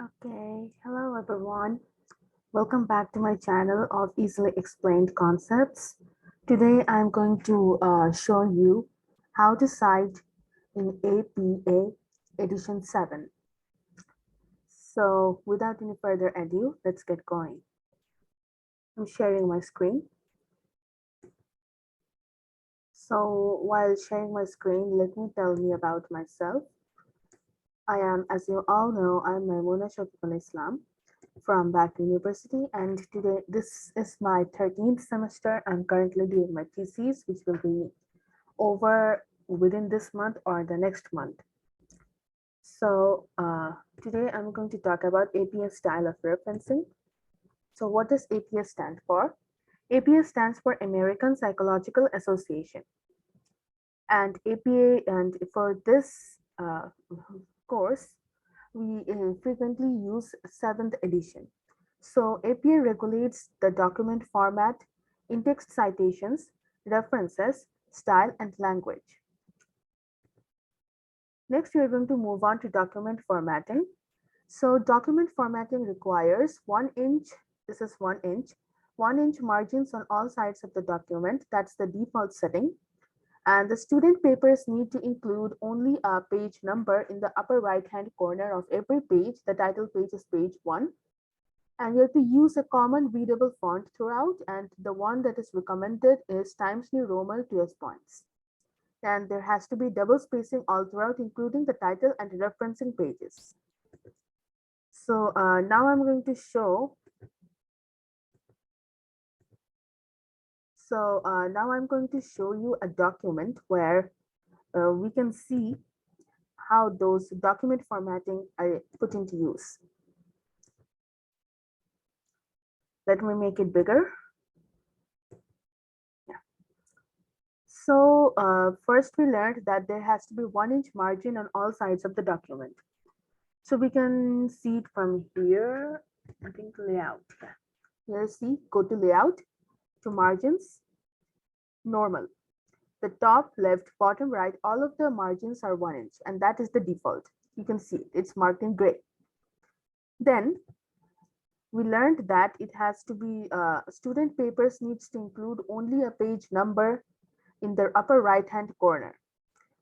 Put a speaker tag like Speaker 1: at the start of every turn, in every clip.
Speaker 1: Okay, hello everyone. Welcome back to my channel of Easily Explained Concepts. Today I'm going to show you how to cite in APA Edition 7. So without any further ado, let's get going. I'm sharing my screen. So while sharing my screen, let me tell me about myself. I am, as you all know, I'm Maimuna Shafiqul Islam from Back University, and today this is my 13th semester. I'm currently doing my thesis, which will be over within this month or the next month. So today I'm going to talk about APA style of referencing. So what does APA stand for? APA stands for American Psychological Association. And APA, and for this course, we frequently use 7th edition. So APA regulates the document format, in-text citations, references, style, and language. Next, we are going to move on to document formatting. So document formatting requires 1 inch, this is 1 inch, 1 inch margins on all sides of the document. That's the default setting. And the student papers need to include only a page number in the upper right-hand corner of every page. The title page is page 1. And you have to use a common readable font throughout, and the one that is recommended is Times New Roman 12 points. And there has to be double spacing all throughout, including the title and referencing pages. So now I'm going to show you a document where we can see how those document formatting are put into use. Let me make it bigger. Yeah. So first we learned that there has to be 1 inch margin on all sides of the document. So we can see it from here, I think layout. Here, see, go to layout, to margins, normal. The top, left, bottom, right, all of the margins are 1 inch, and that is the default. You can see it's marked in gray. Then we learned that it has to be, student papers needs to include only a page number in their upper right-hand corner.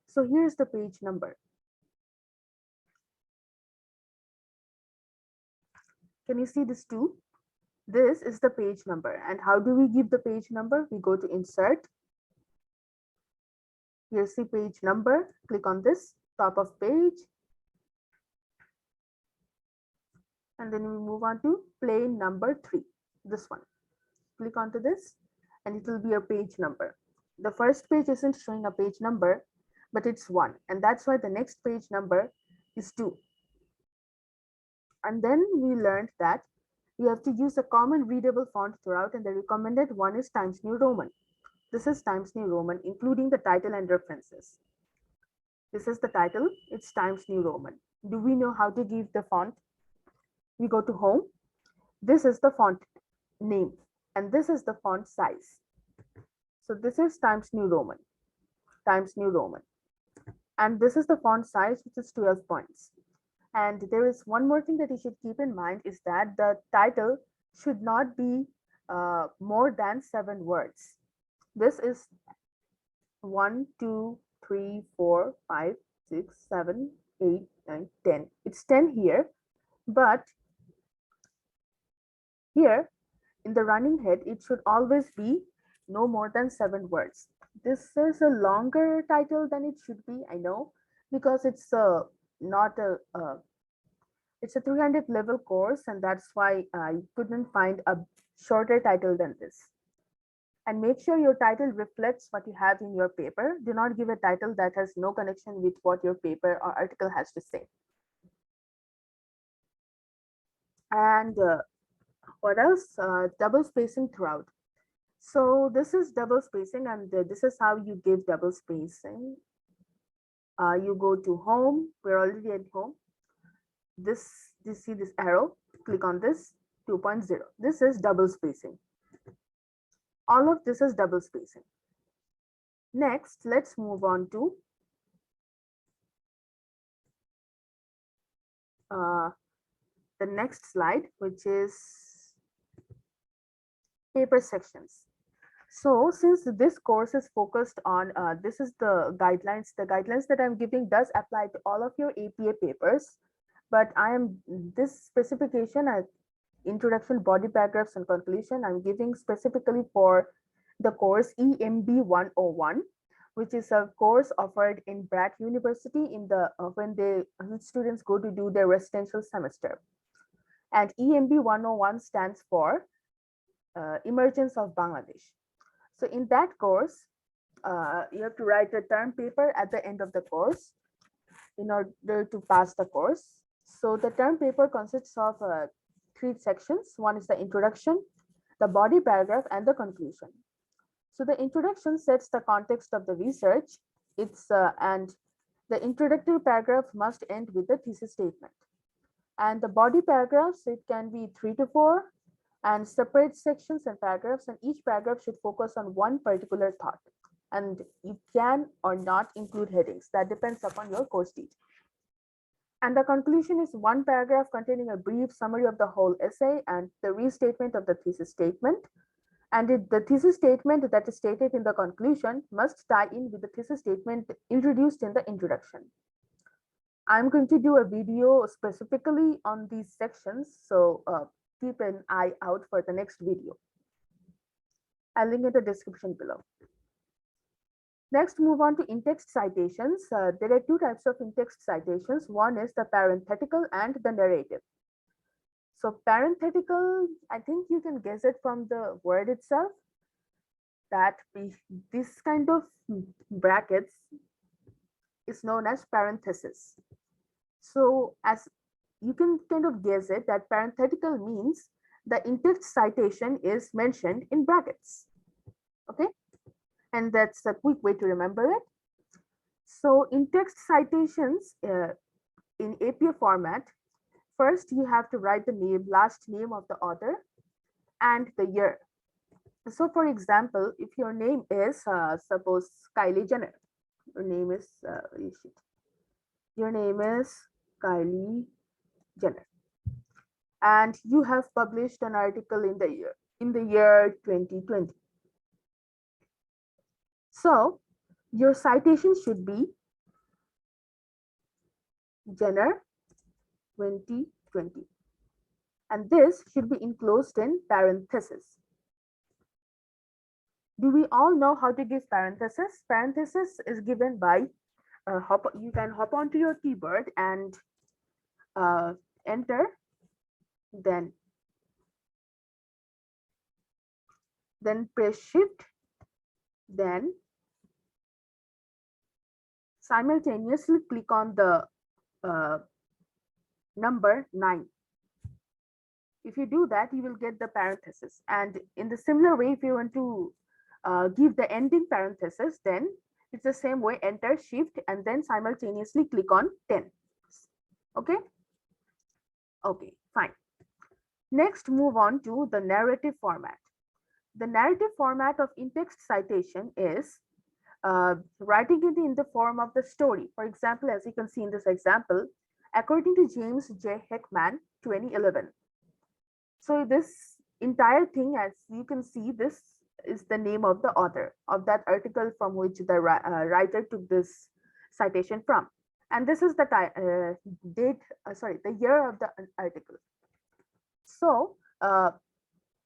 Speaker 1: So here's the page number. Can you see this too? This is the page number. And how do we give the page number? We go to insert. Here's the page number. Click on this, top of page. And then we move on to plain number 3, this one. Click onto this and it will be a page number. The first page isn't showing a page number, but it's 1. And that's why the next page number is 2. And then we learned that you have to use a common readable font throughout, and the recommended one is Times New Roman. This is Times New Roman, including the title and references. This is the title, it's Times New Roman. Do we know how to give the font? We go to home. This is the font name, and this is the font size. So this is Times New Roman, Times New Roman. And this is the font size, which is 12 points. And there is one more thing that you should keep in mind is that the title should not be more than 7 words. This is 1, 2, 3, 4, 5, 6, 7, 8, 9, 10. It's 10 here, but here in the running head, it should always be no more than 7 words. This is a longer title than it should be, I know, because it's not a it's a 300 level course, and that's why I couldn't find a shorter title than this. And make sure your title reflects what you have in your paper. Do not give a title that has no connection with what your paper or article has to say. And what else? Double spacing throughout. So this is double spacing, and this is how you give double spacing. You go to home. We're already at home. You see this arrow, click on this, 2.0. This is double spacing. All of this is double spacing. Next, let's move on to the next slide, which is paper sections. So since this course is focused on, this is the guidelines that I'm giving does apply to all of your APA papers, but this specification, introduction, body paragraphs and conclusion, I'm giving specifically for the course EMB 101, which is a course offered in Pratt University in the when students go to do their residential semester. And EMB 101 stands for Emergence of Bangladesh. So in that course, you have to write a term paper at the end of the course in order to pass the course. So the term paper consists of 3 sections. One is the introduction, the body paragraph, and the conclusion. So the introduction sets the context of the research. And the introductory paragraph must end with the thesis statement. And the body paragraphs, it can be 3 to 4 and separate sections and paragraphs, and each paragraph should focus on one particular thought. And you can or not include headings. That depends upon your course teach. And the conclusion is 1 paragraph containing a brief summary of the whole essay and the restatement of the thesis statement. And the thesis statement that is stated in the conclusion must tie in with the thesis statement introduced in the introduction. I'm going to do a video specifically on these sections, so keep an eye out for the next video. I'll link in the description below. Next, move on to in-text citations. There are 2 types of in-text citations. One is the parenthetical and the narrative. So parenthetical, I think you can guess it from the word itself, that this kind of brackets is known as parenthesis. So as you can kind of guess it, that parenthetical means the in-text citation is mentioned in brackets. Okay, and that's a quick way to remember it. So in-text citations in APA format, first you have to write the name, last name of the author and the year. So for example, if your name is suppose Kylie Jenner, your name is Kylie Jenner, and you have published an article in the year 2020. So your citation should be Jenner 2020, and this should be enclosed in parentheses. Do we all know how to give parentheses? Parentheses is given by you can hop onto your keyboard and enter, then press shift, then simultaneously click on the number 9. If you do that, you will get the parenthesis. And in the similar way, if you want to give the ending parenthesis, then it's the same way, enter, shift, and then simultaneously click on 10. Okay? Okay, fine. Next, move on to the narrative format. The narrative format of in-text citation is writing it in the form of the story. For example, as you can see in this example, according to James J. Heckman, 2011. So this entire thing, as you can see, this is the name of the author of that article from which the writer took this citation from. And this is the the year of the article. So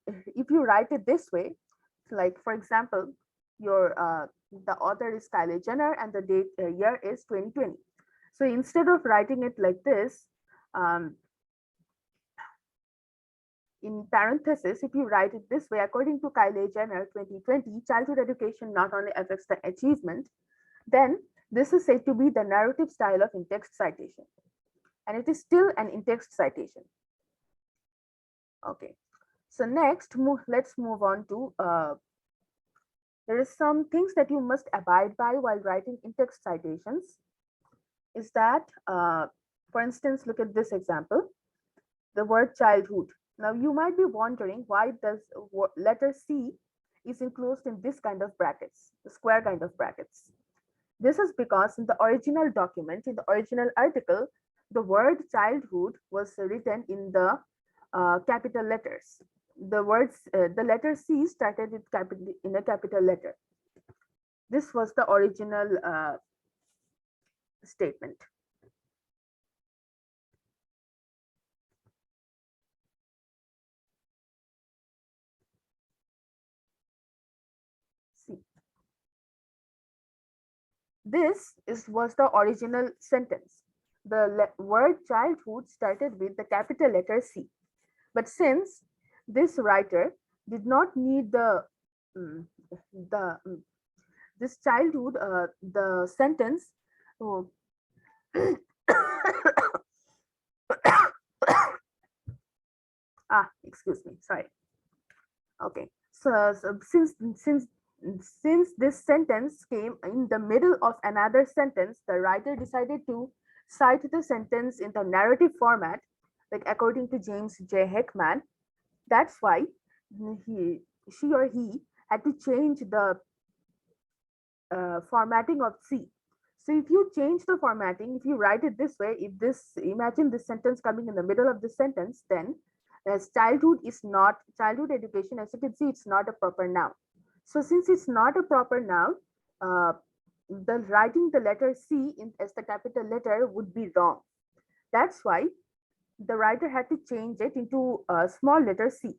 Speaker 1: if you write it this way, like for example, the author is Kylie Jenner and the date year is 2020. So instead of writing it like this, in parentheses, if you write it this way, according to Kylie Jenner 2020, childhood education not only affects the achievement, then this is said to be the narrative style of in-text citation. And it is still an in-text citation. Okay, so next, let's move on to, there is some things that you must abide by while writing in-text citations. Is that, for instance, look at this example, the word childhood. Now you might be wondering why does letter C is enclosed in this kind of brackets, the square kind of brackets. This is because in the original document, in the original article, the word childhood was written in the capital letters. The letter C started with in a capital letter. This was the original statement. See, was the original sentence. The word childhood started with the capital letter C. But since this writer did not need mm, the this childhood, the sentence, oh, excuse me, sorry. Okay, so since this sentence came in the middle of another sentence, the writer decided to cite the sentence in the narrative format, like according to James J. Heckman. That's why she or he had to change the formatting of C. So if you change the formatting, if you write it this way, imagine this sentence coming in the middle of the sentence, then as childhood is not childhood education, as you can see, it's not a proper noun. So since it's not a proper noun, the writing the letter C as the capital letter would be wrong. That's why the writer had to change it into a small letter C.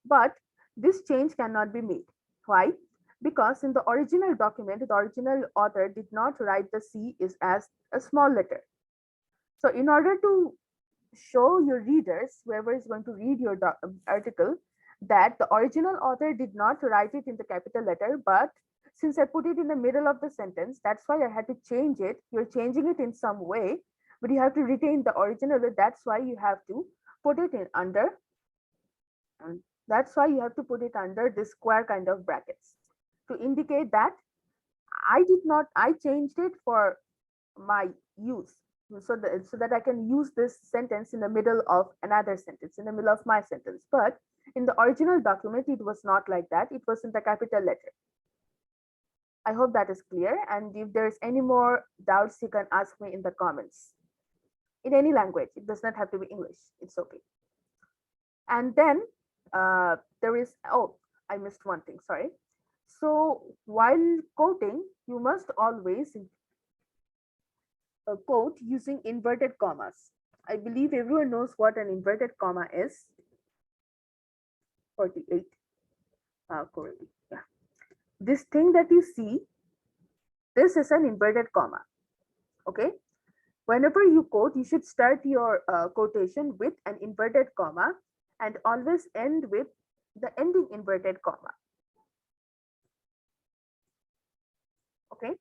Speaker 1: But this change cannot be made. Why? Because in the original document, the original author did not write the C is as a small letter. So in order to show your readers, whoever is going to read your article, that the original author did not write it in the capital letter, but since I put it in the middle of the sentence, that's why I had to change it. You're changing it in some way, but you have to retain the original. That's why you have to put it in under. That's why you have to put it under this square kind of brackets to indicate that I changed it for my use. So that I can use this sentence in the middle of another sentence, in the middle of my sentence. But in the original document, it was not like that. It was in the capital letter. I hope that is clear. And if there's any more doubts, you can ask me in the comments. In any language, it does not have to be English. It's okay. And then there is, oh, I missed one thing, sorry. So while quoting, you must always quote using inverted commas. I believe everyone knows what an inverted comma is. 48. Yeah. This thing that you see, this is an inverted comma. Okay. Whenever you quote, you should start your quotation with an inverted comma and always end with the ending inverted comma. Okay.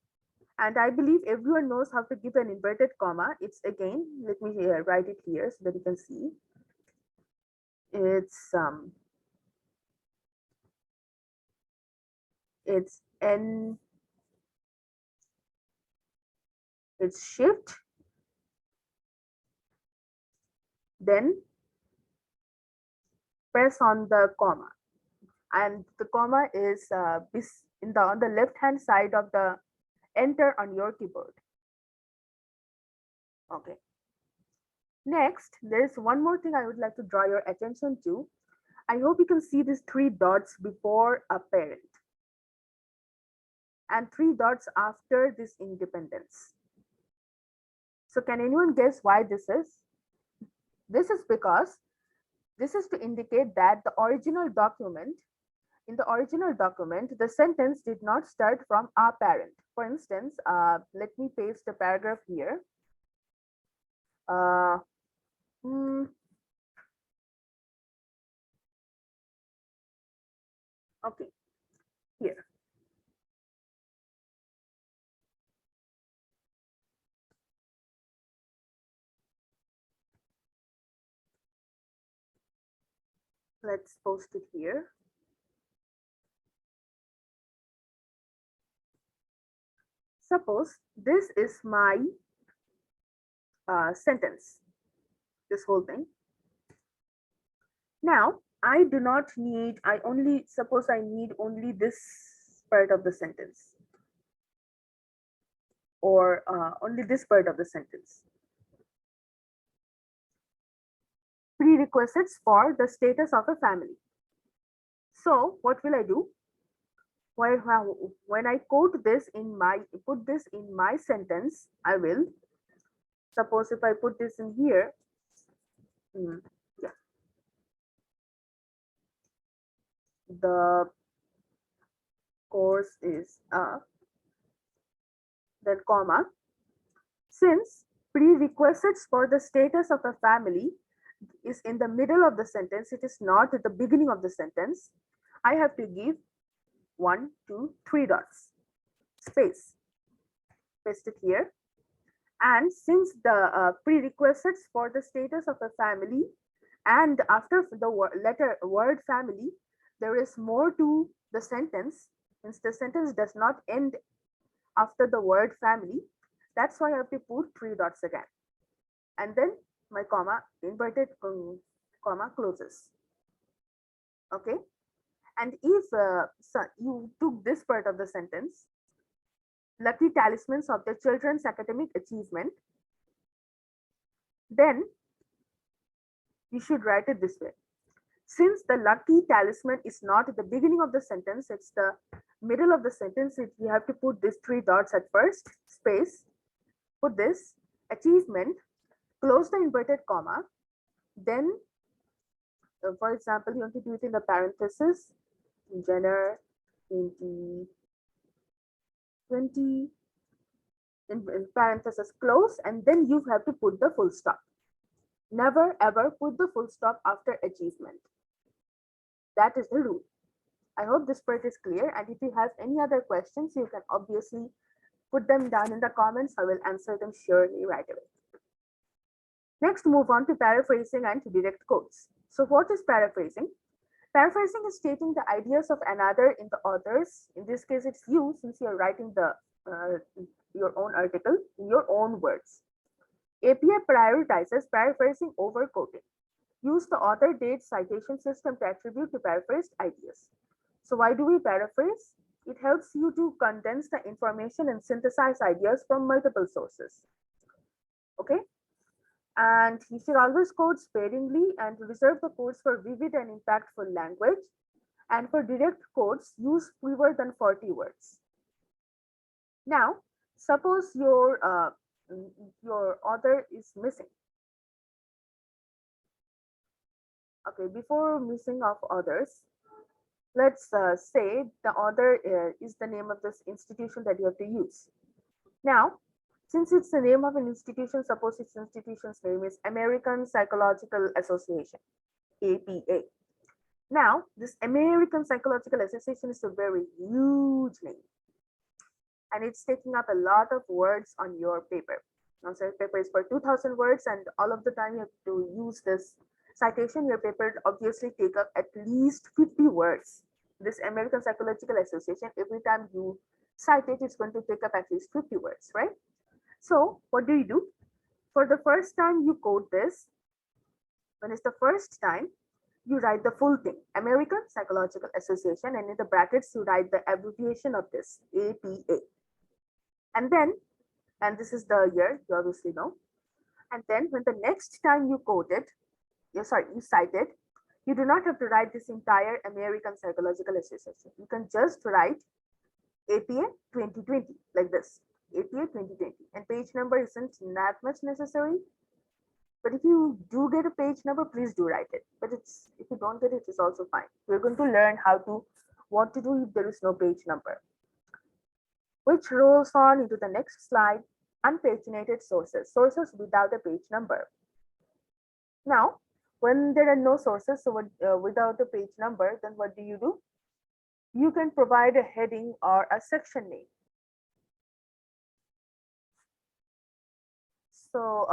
Speaker 1: And I believe everyone knows how to give an inverted comma. It's again, let me write it here so that you can see. It's N, it's shift, then press on the comma. And the comma is on the left hand side of the enter on your keyboard. Okay. Next, there's one more thing I would like to draw your attention to. I hope you can see these 3 dots before a parent and 3 dots after this independence. So can anyone guess why this is? This is because this is to indicate that the original document, in the original document, the sentence did not start from a parent. For instance, let me paste a paragraph here. Okay, here. Let's post it here. Suppose this is my sentence, this whole thing. Now, I do not need, suppose I need only this part of the sentence or only this part of the sentence. prerequisites for the status of a family. So what will I do? When I put this in my sentence, I will, suppose if I put this in here, yeah, the course is then comma, since prerequisites for the status of a family is in the middle of the sentence, it is not at the beginning of the sentence, I have to give 1, 2, 3 dots, space, paste it here. And since the prerequisites for the status of a family and after the word family, there is more to the sentence, since the sentence does not end after the word family, that's why I have to put 3 dots again. And then my comma, inverted comma closes. Okay. And if so you took this part of the sentence, lucky talismans of the children's academic achievement, then you should write it this way. Since the lucky talisman is not at the beginning of the sentence, it's the middle of the sentence, you have to put these 3 dots at first, space, put this, achievement, close the inverted comma, then, for example, you want to do it in the parenthesis, Jenner 2020, in parenthesis close, and then you have to put the full stop. Never ever put the full stop after achievement. That is the rule. I hope this part is clear, and if you have any other questions, you can obviously put them down in the comments. I will answer them surely right away. Next, move on to paraphrasing and direct quotes. So what is paraphrasing? Paraphrasing is stating the ideas of another in the author's, in this case it's you, since you're writing the your own article in your own words. APA prioritizes paraphrasing over quoting. Use the author date citation system to attribute to paraphrased ideas. So why do we paraphrase? It helps you to condense the information and synthesize ideas from multiple sources. Okay? And you should always quote sparingly and reserve the quotes for vivid and impactful language. And for direct quotes, use fewer than 40 words. Now, suppose your author is missing. Okay, before missing of authors, let's say the author is the name of this institution that you have to use. Now, since it's the name of an institution, suppose its institution's name is American Psychological Association, APA. Now, this American Psychological Association is a very huge name, and it's taking up a lot of words on your paper. Now, so your paper is for 2,000 words, and all of the time you have to use this citation, your paper obviously take up at least 50 words. This American Psychological Association, every time you cite it, it's going to take up at least 50 words, right? So what do? For the first time you quote this, when it's the first time, you write the full thing, American Psychological Association, and in the brackets you write the abbreviation of this, APA. And then, and this is the year, you obviously know. And then when the next time you quote it, you cite it, you do not have to write this entire American Psychological Association. You can just write APA 2020 like this, APA 2020, and page number isn't that much necessary. But if you do get a page number, please do write it. But if you don't get it, it's also fine. We're going to learn what to do if there is no page number. Which rolls on into the next slide, unpaginated sources, sources without a page number. Now, when there are no sources, so without a page number, then what do? You can provide a heading or a section name. So,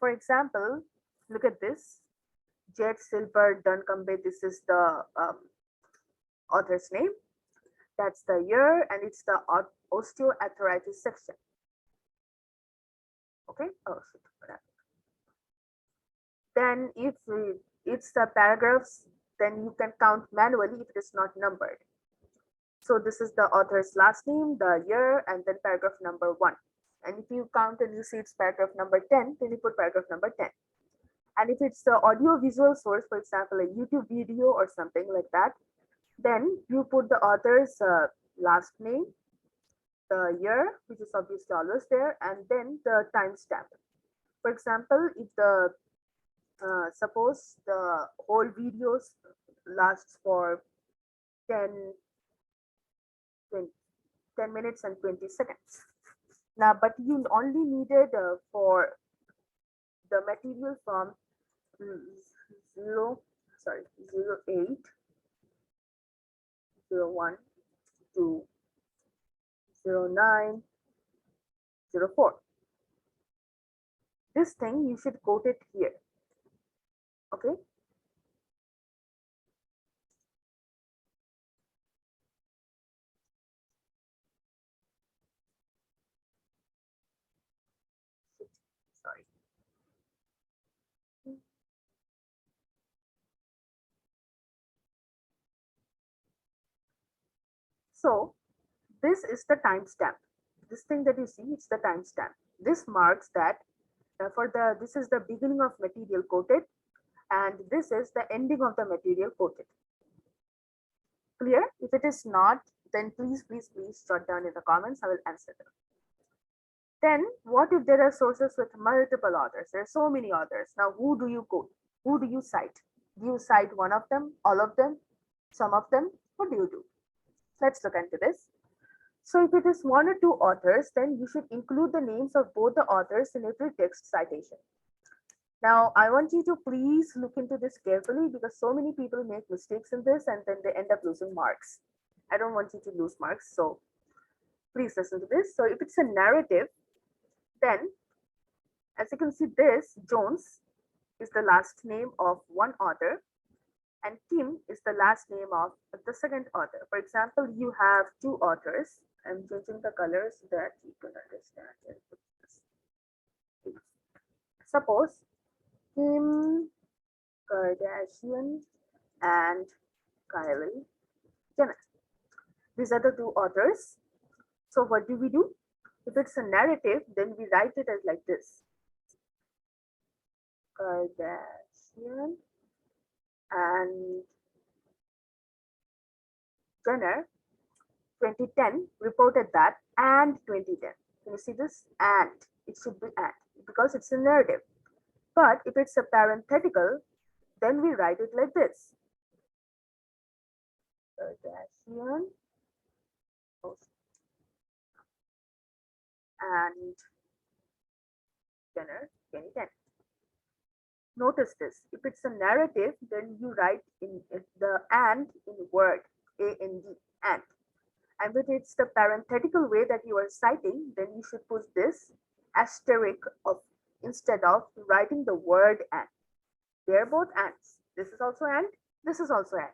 Speaker 1: for example, look at this, Jet Silver Duncombe. This is the author's name. That's the year, and it's the osteoarthritis section. Okay. Oh, then if it's the paragraphs, then you can count manually if it is not numbered. So this is the author's last name, the year, and then paragraph number 1. And if you count and you see it's paragraph number 10, then you put paragraph number 10. And if it's the audio visual source, for example, a YouTube video or something like that, then you put the author's last name, the year, which is obviously always there, and then the timestamp. For example, if the suppose the whole videos lasts for 10, 20, 10 minutes and 20 seconds. Now, but you only needed for the material from 0, sorry, 08, 01 to 09, 04. This thing you should quote it here. Okay. Sorry. So this is the timestamp. This thing that you see, it's the timestamp. This marks that this is the beginning of material quoted, and this is the ending of the material quoted. Clear? If it is not, then please jot down in the comments. I will answer them. Then what if there are sources with multiple authors? There are so many authors. Now who do you quote? Who do you cite? Do you cite one of them, all of them, some of them? What do you do? Let's look into this. So if it is one or two authors, then you should include the names of both the authors in every text citation. Now, I want you to please look into this carefully because so many people make mistakes in this and then they end up losing marks. I don't want you to lose marks, so please listen to this. So if it's a narrative, then as you can see, this Jones is the last name of one author and Kim is the last name of the second author. For example, you have two authors. I'm changing the colors so that you can understand. Suppose Kim Kardashian and Kylie Jenner. These are the two authors. So what do we do? If it's a narrative, then we write it as like this. Kardashian and Jenner 2010 reported that and 2010. Can you see this? And it should be and because it's a narrative. But if it's a parenthetical, then we write it like this. Kardashian and Jenner 2010. Notice this. If it's a narrative, then you write in the and in word, A-N-D, and. And if it's the parenthetical way that you are citing, then you should put this asterisk of instead of writing the word and. They're both ands. This is also and, this is also and.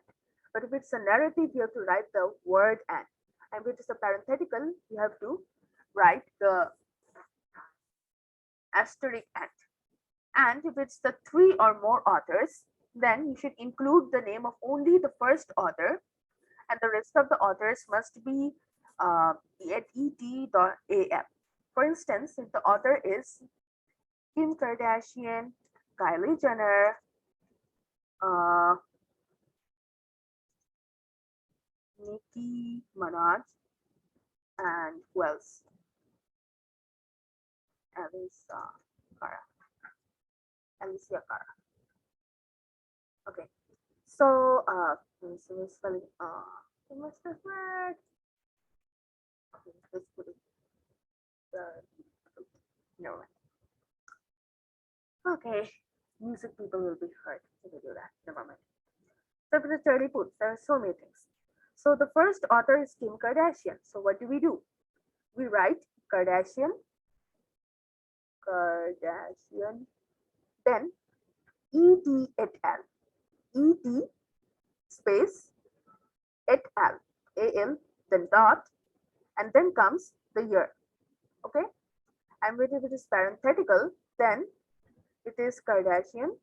Speaker 1: But if it's a narrative, you have to write the word and. And if it's a parenthetical, you have to write the asterisk and. And if it's the three or more authors, then you should include the name of only the first author and the rest of the authors must be at et.am. For instance, if the author is Kim Kardashian, Kylie Jenner, Nicki Minaj, and who else? Alicia Cara. Okay, so spelling what's this word? Okay, let's put it no mind. Okay, music people will be hurt if we do that. Never mind. So for the 30 puts, there are so many things. So the first author is Kim Kardashian. So what do? We write Kardashian, then et et al. Et space et al. Al, then dot, and then comes the year. Okay, and if it is parenthetical, then it is Kardashian,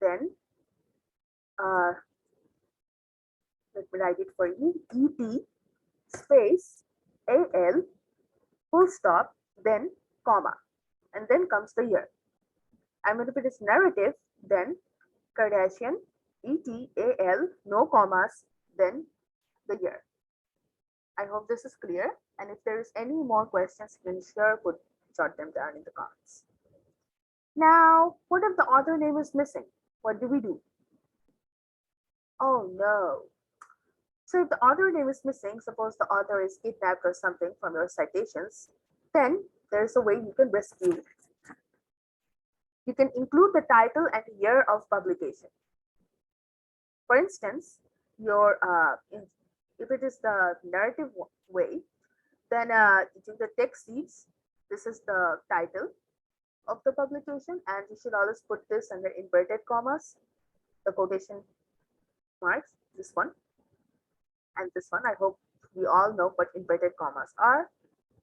Speaker 1: then let me write it for you. Et space al full stop then comma, and then comes the year. And if it is narrative, then Kardashian, ETAL, no commas, then the year. I hope this is clear. And if there is any more questions, you can sure jot them down in the comments. Now, what if the author name is missing? What do we do? Oh no. So if the author name is missing, suppose the author is kidnapped or something from your citations, then there's a way you can rescue it. You can include the title and year of publication. For instance, if it is the narrative way, then in the text sheets, this is the title of the publication, and you should always put this under inverted commas, the quotation marks, this one and this one. I hope we all know what inverted commas are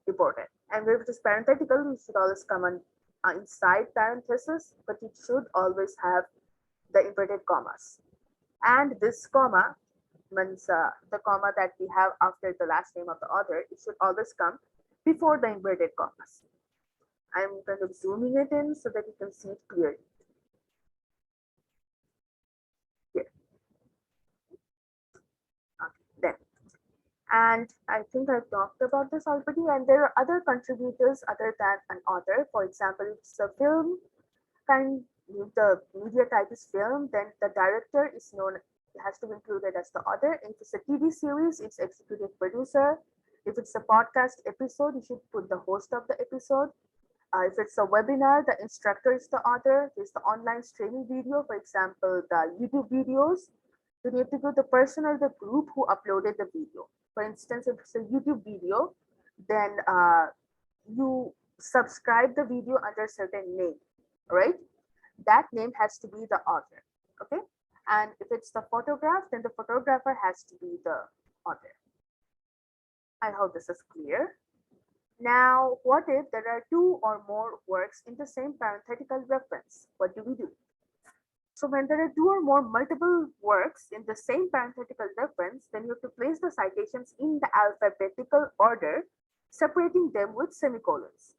Speaker 1: important. And if it is parenthetical, you should always come on inside parenthesis, but it should always have the inverted commas. And this comma means the comma that we have after the last name of the author, it should always come before the inverted commas. I'm kind of zooming it in so that you can see it clearly. Here. Okay, then. And I think I've talked about this already. And there are other contributors other than an author. For example, if it's a film, kind if the media type is film, then the director is known, it has to be included as the author. If it's a TV series, it's executive producer. If it's a podcast episode, you should put the host of the episode. If it's a webinar, the instructor is the author. There's the online streaming video, for example, the YouTube videos. You need to go the person or the group who uploaded the video. For instance, if it's a YouTube video, then you subscribe the video under a certain name, right? That name has to be the author, okay? And if it's the photograph, then the photographer has to be the author. I hope this is clear. Now, what if there are two or more works in the same parenthetical reference? What do we do? So when there are two or more multiple works in the same parenthetical reference, then you have to place the citations in the alphabetical order, separating them with semicolons.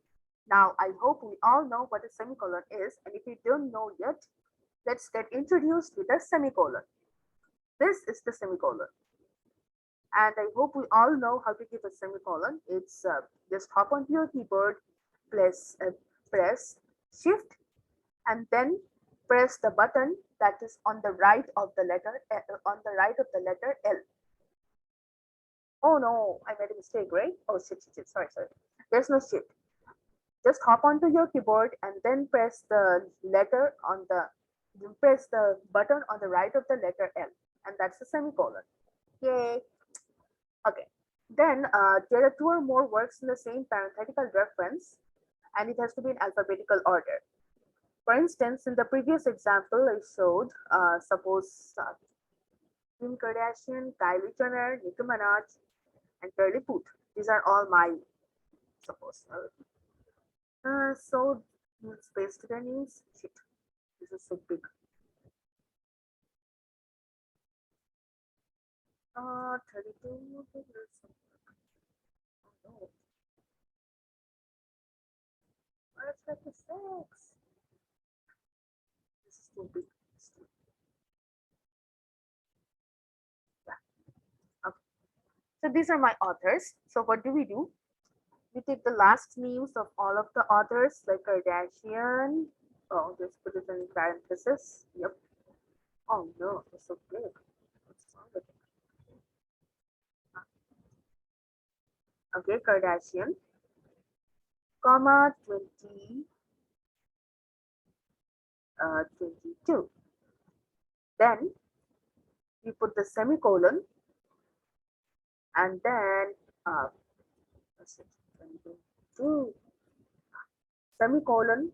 Speaker 1: Now, I hope we all know what a semicolon is, and if you don't know yet, let's get introduced with a semicolon. This is the semicolon. And I hope we all know how to give a semicolon. It's just hop onto your keyboard, press Shift, and then press the button that is on the right of the letter L. Oh no, I made a mistake, right? Oh shit, sorry. There's no shift. Just hop onto your keyboard and then press the button on the right of the letter L, and that's the semicolon. Yay. Okay. Then there are two or more works in the same parenthetical reference, and it has to be in alphabetical order. For instance, in the previous example I showed, suppose Kim Kardashian, Kylie Jenner, Nicki Minaj, and Charlie Puth. These are all my, suppose. So space to their names. Shit, this is so big. 32. Oh no. What's 36? This is too big. Yeah. Okay. So these are my authors. So what do? We take the last names of all of the authors, like Kardashian. Oh, just put it in parentheses. Yep. Oh no, it's so big. What's wrong with it? Okay, Kardashian, comma 22. Then we put the semicolon, and then let's see, 22 semicolon.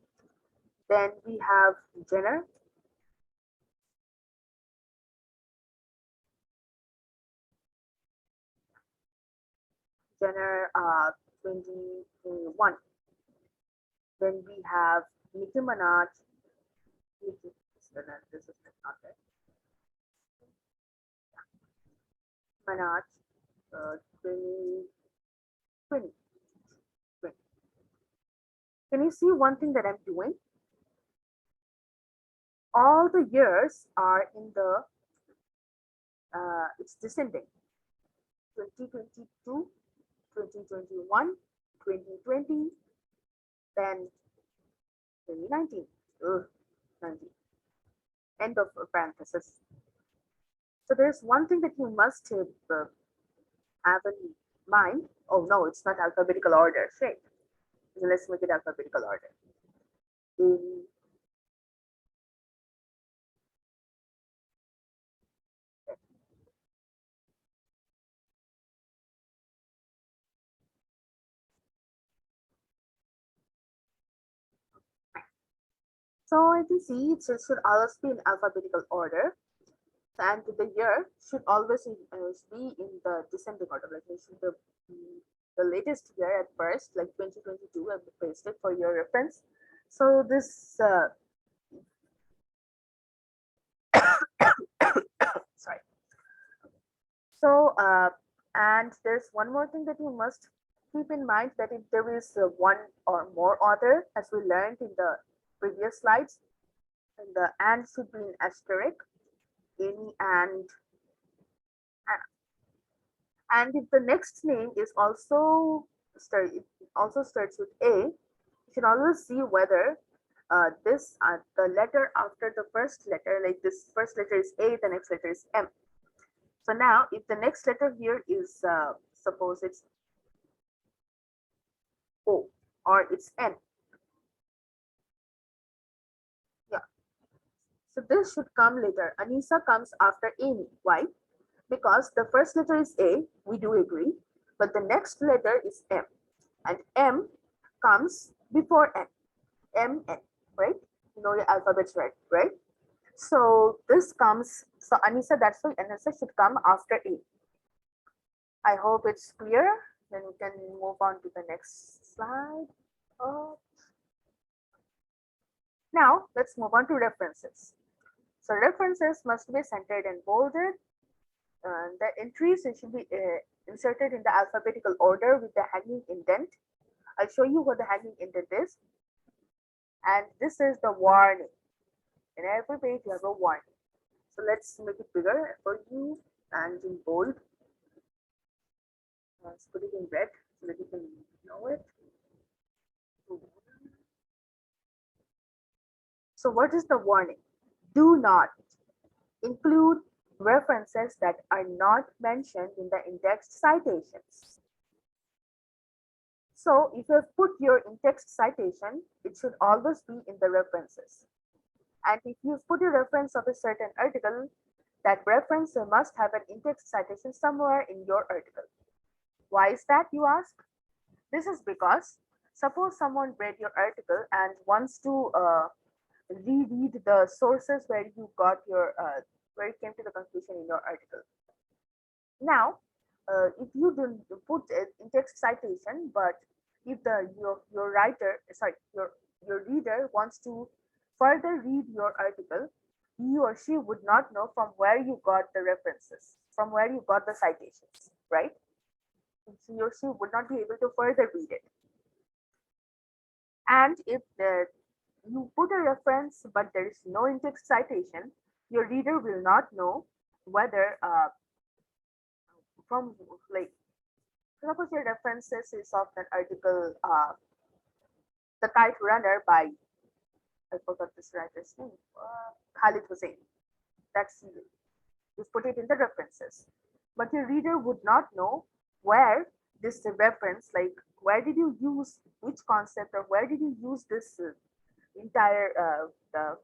Speaker 1: Then we have Jenner. Jenner 21. Then we have Nicki Minaj. This is not there. Minaj 20, 20. Can you see one thing that I'm doing? All the years are in the, it's descending. 2022, 2021, 2020, then 2019. Ugh, 19. End of parenthesis. So there's one thing that you must have in mind. Oh no, it's not alphabetical order. Shit. So let's make it alphabetical order. In, so I can see it should always be in alphabetical order, and the year should always be in the descending order. Like it should the latest year at first, like 2022, I pasted for your reference. So this, sorry. So, and there's one more thing that you must keep in mind, that if there is one or more author, as we learned in the previous slides, and the and should be in asterisk, any and if the next name is also it also starts with A, you should always see whether this the letter after the first letter, like this first letter is A, the next letter is M. So now, if the next letter here is suppose it's O or it's N, yeah. So this should come later. Anisa comes after Amy. Why? Because the first letter is A, we do agree, but the next letter is M, and M comes before N. M, N, right? You know your alphabets, right? So this comes, so Anisa, that's why Anisa should come after A. I hope it's clear. Then we can move on to the next slide. Oh. Now let's move on to references. So references must be centered and bolded. The entries should be inserted in the alphabetical order with the hanging indent. I'll show you what the hanging indent is. And this is the warning. In every page, you have a warning. So let's make it bigger for you and in bold. Let's put it in red so that you can know it. So what is the warning? Do not include references that are not mentioned in the InText citations. So if you have put your InText citation, it should always be in the references. And if you've put a reference of a certain article, that reference must have an InText citation somewhere in your article. Why is that, you ask? This is because suppose someone read your article and wants to reread the sources where you got your where you came to the conclusion in your article. Now, if you don't put it in text citation, but if your writer, sorry, your reader wants to further read your article, he or she would not know from where you got the references, from where you got the citations, right? He or she would not be able to further read it. And if you put a reference but there is no in-text citation, your reader will not know whether from like suppose your references is of an article The Kite Runner by, I forgot this writer's name, Khalid Hussein. That's you put it in the references, but your reader would not know where this reference, like where did you use which concept or where did you use this entire the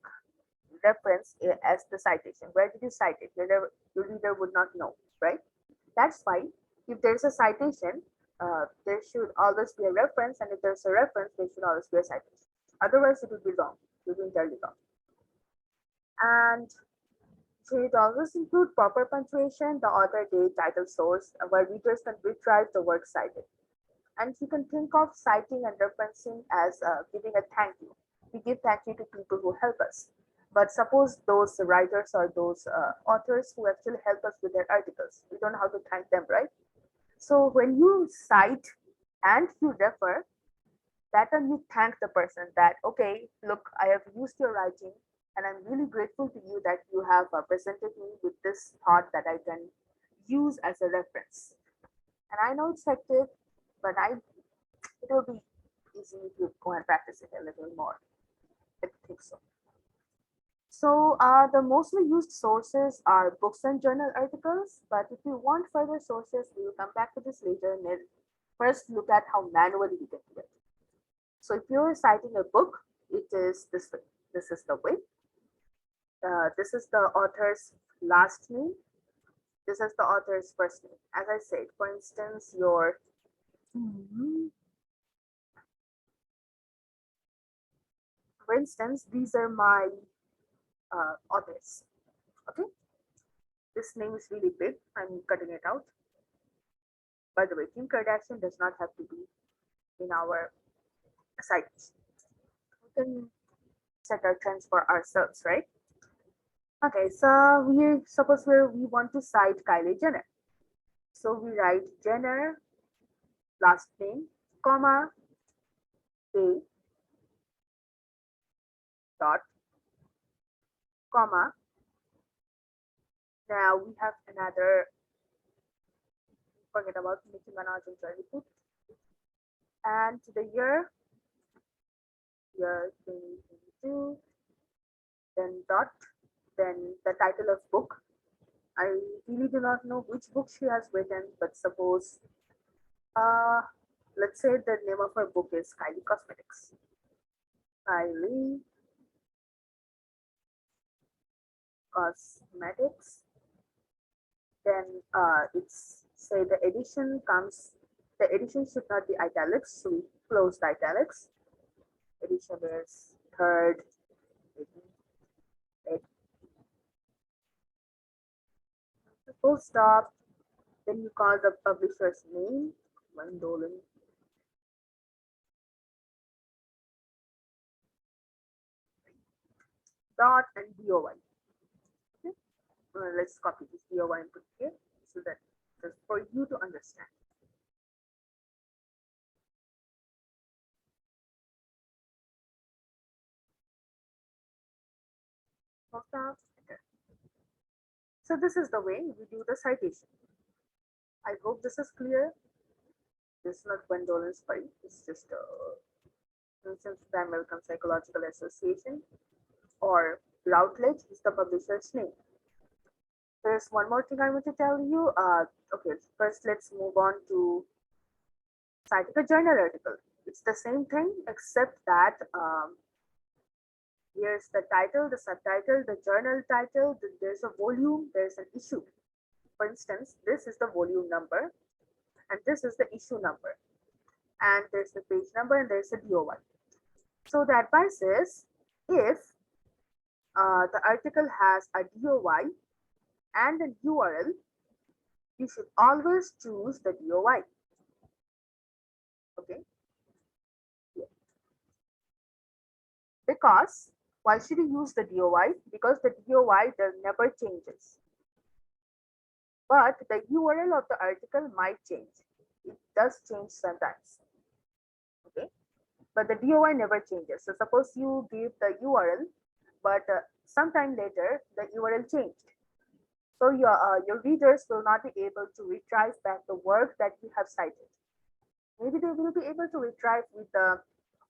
Speaker 1: reference as the citation. Where did you cite it? Your reader would not know, right? That's why if there's a citation, there should always be a reference, and if there's a reference, there should always be a citation. Otherwise, it will be wrong. It will be entirely wrong. And should always include proper punctuation, the author, date, title, source, where readers can retrieve the work cited. And you can think of citing and referencing as giving a thank you. We give thank you to people who help us. But suppose those writers or those authors who actually help us with their articles, we don't know how to thank them, right? So when you cite and you refer, That time you thank the person that, okay, look, I have used your writing and I'm really grateful to you that you have presented me with this thought that I can use as a reference. And I know it's hectic, but it will be easy if you go and practice it a little more. I think so. So the mostly used sources are books and journal articles, but if you want further sources, we will come back to this later and then first look at how manually we can do it. So if you're citing a book, it is this way. This is the way. This is the author's last name. This is the author's first name. As I said, for instance, for instance, these are my authors. Okay, this name is really big. I'm cutting it out. By the way, Kim Kardashian does not have to be in our sites. We can set our trends for ourselves, right? Okay, so we want to cite Kylie Jenner. So we write Jenner, last name, comma, a dot, comma. Now we have another, forget about Nicki Minaj and Charlie Puth. And the year 2022, then dot, then the title of book. I really do not know which book she has written, but suppose, uh, let's say the name of her book is Kylie Cosmetics. Kylie Cosmetics. Then it's say the edition should not be italics, so we close the italics. Edition is third, full stop. Then you call the publisher's name, Mandolan. Dot and DOI. Okay? Let's copy this DOI and put here so that just for you to understand. So this is the way we do the citation. I hope this is clear. This is not Gwendolyn's fight. It's just Vincent Van Malcolm Psychological Association, or Routledge is the publisher's name. There's one more thing I want to tell you. Okay, first let's move on to citing a journal article. It's the same thing except that here's the title, the subtitle, the journal title, there's a volume, there's an issue. For instance, this is the volume number and this is the issue number. And there's the page number and there's a DOI. So the advice is if the article has a DOI and an URL, you should always choose the DOI. Okay. Yeah. Because why should you use the DOI? Because the DOI never changes. But the URL of the article might change. It does change sometimes. Okay. But the DOI never changes. So suppose you give the URL, but sometime later the URL changed. So your readers will not be able to retrieve back the work that you have cited. Maybe they will be able to retrieve with the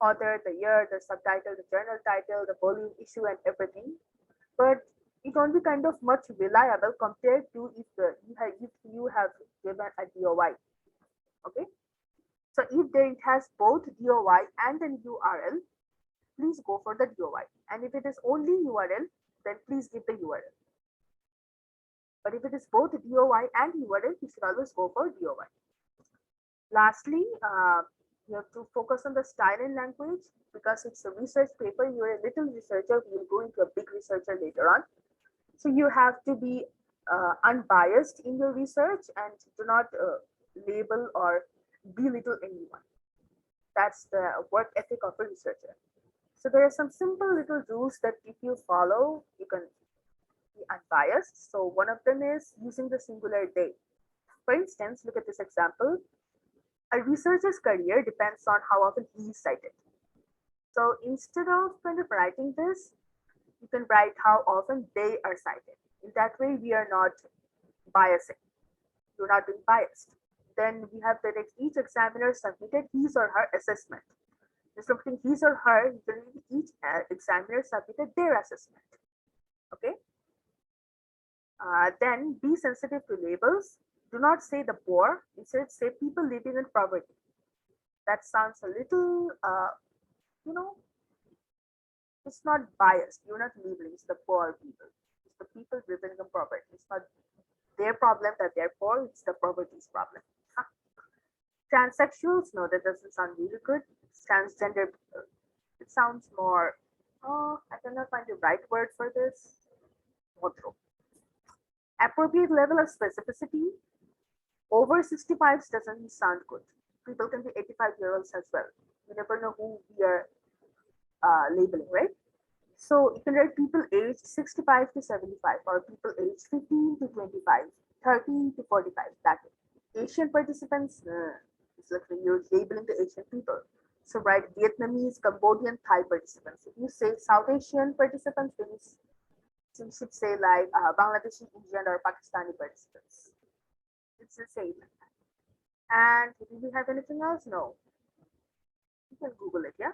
Speaker 1: author, the year, the subtitle, the journal title, the volume, issue, and everything. But it won't be kind of much reliable compared to if you have given a DOI. Okay. So if it has both DOI and an URL, please go for the DOI. And if it is only URL, then please give the URL. But if it is both DOI and URL, you should always go for DOI. Lastly, you have to focus on the style and language because it's a research paper. You're a little researcher. You'll go into a big researcher later on. So you have to be unbiased in your research and do not label or belittle anyone. That's the work ethic of a researcher. So there are some simple little rules that if you follow, you can be unbiased. So one of them is using the singular they. For instance, look at this example. A researcher's career depends on how often he is cited. So instead of kind of writing this, you can write how often they are cited. In that way, we are not biasing. You're not being biased. Then we have that each examiner submitted his or her assessment. Instead of putting his or her, each examiner submitted their assessment. Okay. Then be sensitive to labels. Do not say the poor. Instead, say people living in poverty. That sounds a little, you know, it's not biased. You're not labeling. It's the poor people. It's the people living in poverty. It's not their problem that they're poor. It's the poverty's problem. Huh. Transsexuals, no, that doesn't sound really good. Transgender people. It sounds more. Oh, I cannot find the right word for this. Otro. Appropriate level of specificity. Over 65 doesn't sound good. People can be 85-year-olds as well. You never know who we are labeling, right? So you can write people aged 65 to 75 or people aged 15 to 25, 30 to 45, that way. Asian participants, it's like you're labeling the Asian people. So write Vietnamese, Cambodian, Thai participants. If you say South Asian participants, then you should say like Bangladeshi, Indian, or Pakistani participants. It's the same. And do we have anything else? No. You can Google it, yeah?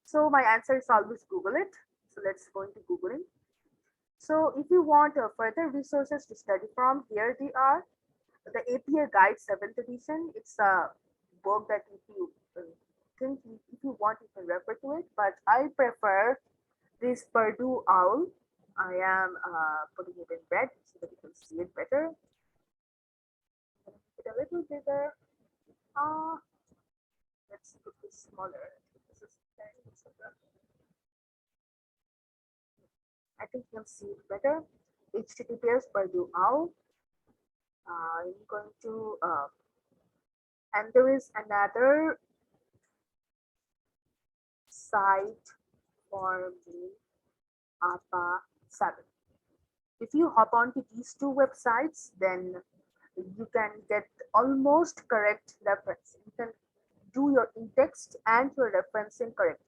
Speaker 1: So my answer is always Google it. So let's go into Googling. So if you want further resources to study from, here they are. The APA Guide 7th edition. It's a book that if you think, if you want, you can refer to it. But I prefer this Purdue Owl. I am putting it in red so that you can see it better. Make it a little bigger. Let's put this smaller. This is 10. I think you can see it better. HTTPS Purdue Owl. I'm going to, and there is another site for me, APA 7. If you hop onto these two websites, then you can get almost correct reference. You can do your in-text and your referencing correctly.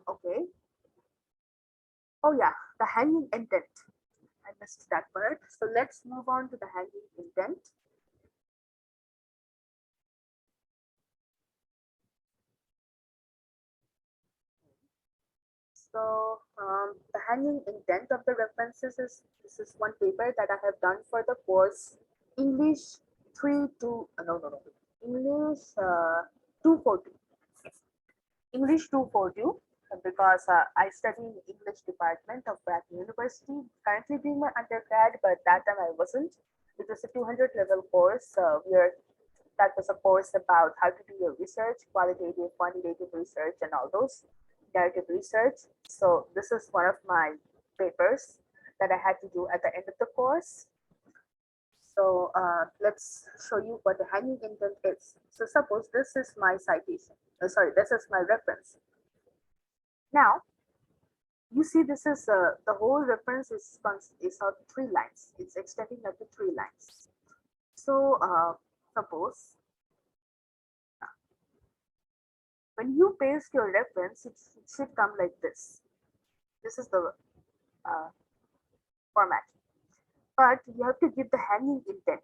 Speaker 1: Okay. Oh yeah, the hanging indent. I missed that part. So let's move on to the hanging indent. So the hanging indent of the references is this is one paper that I have done for the course English 3 to no English 242. English 242 because I study in the English department of Pratt University, currently doing my undergrad, but that time I wasn't. It was a 200 level course where that was a course about how to do your research, qualitative, quantitative research, and all those narrative research. So this is one of my papers that I had to do at the end of the course. So let's show you what the hanging indent is. So suppose this is my citation. Sorry, this is my reference. Now, you see this is the whole reference is of 3 lines. It's extending up to 3 lines. So suppose when you paste your reference, it should come like this. This is the format. But you have to give the hanging indent.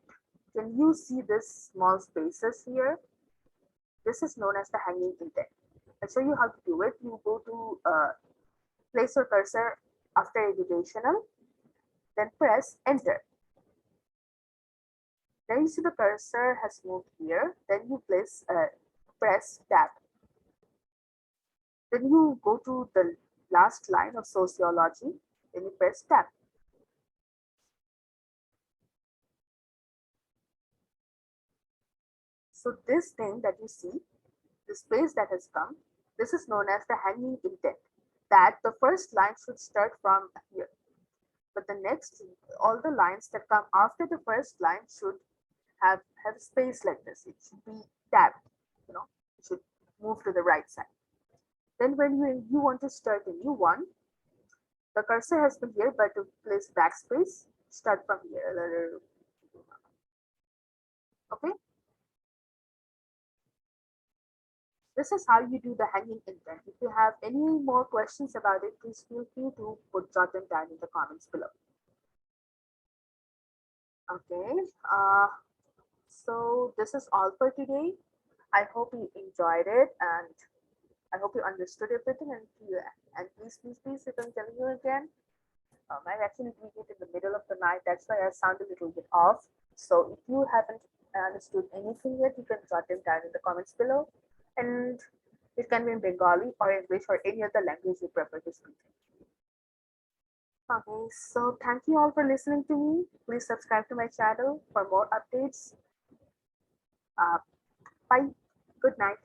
Speaker 1: Can you see this small spaces here? This is known as the hanging indent. I'll show you how to do it. You go to place your cursor after educational, then press enter. Then you see the cursor has moved here. Then you press tab. Then you go to the last line of sociology. Then you press tab. So this thing that you see, the space that has come, this is known as the hanging indent. That the first line should start from here. But the next, all the lines that come after the first line should have space like this. It should be tabbed, it should move to the right side. Then when you want to start a new one, the cursor has been here, but to place backspace, start from here. Okay, this is how you do the hanging intent. If you have any more questions about it, please feel free to jot them down in the comments below. Okay, so this is all for today. I hope you enjoyed it and I hope you understood everything. And please, please, please, if I'm telling you again, I actually tweaked it in the middle of the night. That's why I sound a little bit off. So if you haven't understood anything yet, you can jot them down in the comments below. And it can be in Bengali or English or any other language you prefer to speak. Okay, so thank you all for listening to me. Please subscribe to my channel for more updates. Uh, bye. Good night.